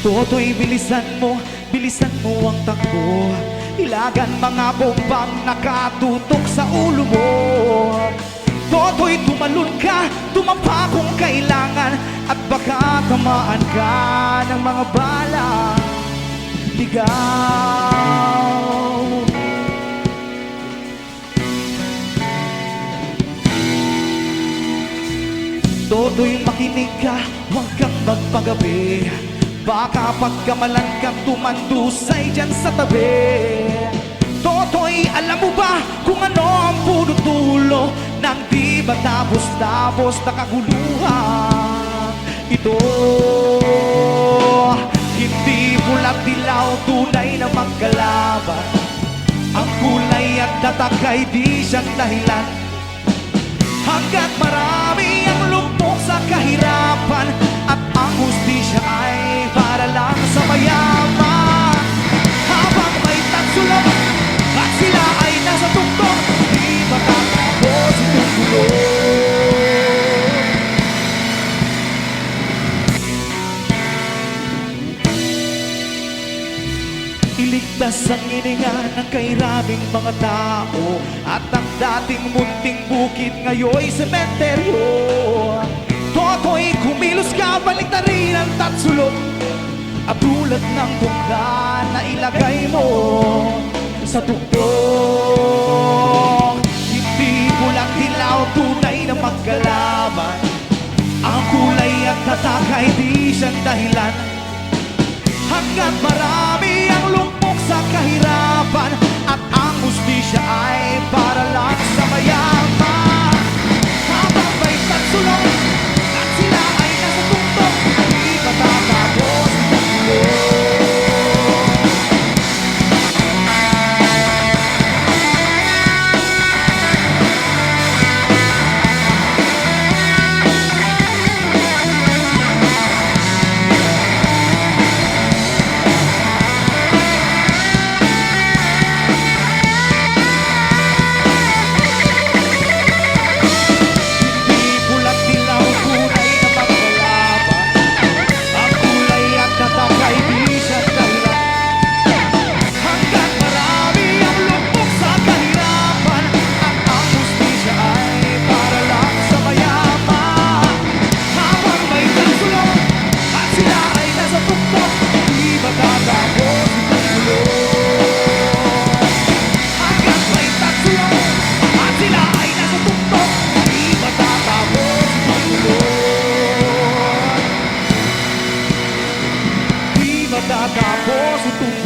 Toto'y bilisan mo ang takbo. Ilagan mga bombang nakatutok sa ulo mo. Toto'y tumalon ka, tumapa kung kailangan, at baka tamaan ka ng mga bala. Ligaw. Toto'y makinig ka, huwag kang magpagabi. Baka pagkamalan kang tumandusay dyan sa tabi. Toto'y alam mo ba kung ano ang puno-tulo ng di matapos-tapos na kaguluhan? Ito, hindi pula't dilaw, tunay na magkalaban. Ang kulay at tatakay di siyang dahilan. Hanggat marami ang lupok sa kahirapan, at ang hustisya ay para lang sa mayaman. Habang may tagsulong at sila ay nasa tugtog, di makakapos itong gulo. Iligtas ang hininga ng kairaming mga tao, at ang dating munting bukid ngayon'y sementeryo. Toto'y kumilos ka, baliktarin ang tatsulok, at tulad ng tungga na ilagay mo sa tuktok. Hindi pulang dilaw, tunay na magkalaban. Ang kulay at tatakay di siyang dahilan. Hanggat marami ang lumpok sa kahirapan, at ang hustisya ay para lang sa mayaman. Habang may tagsulong at sila ay nasa tuktok, di matatapos ang gulo. Matatapos itong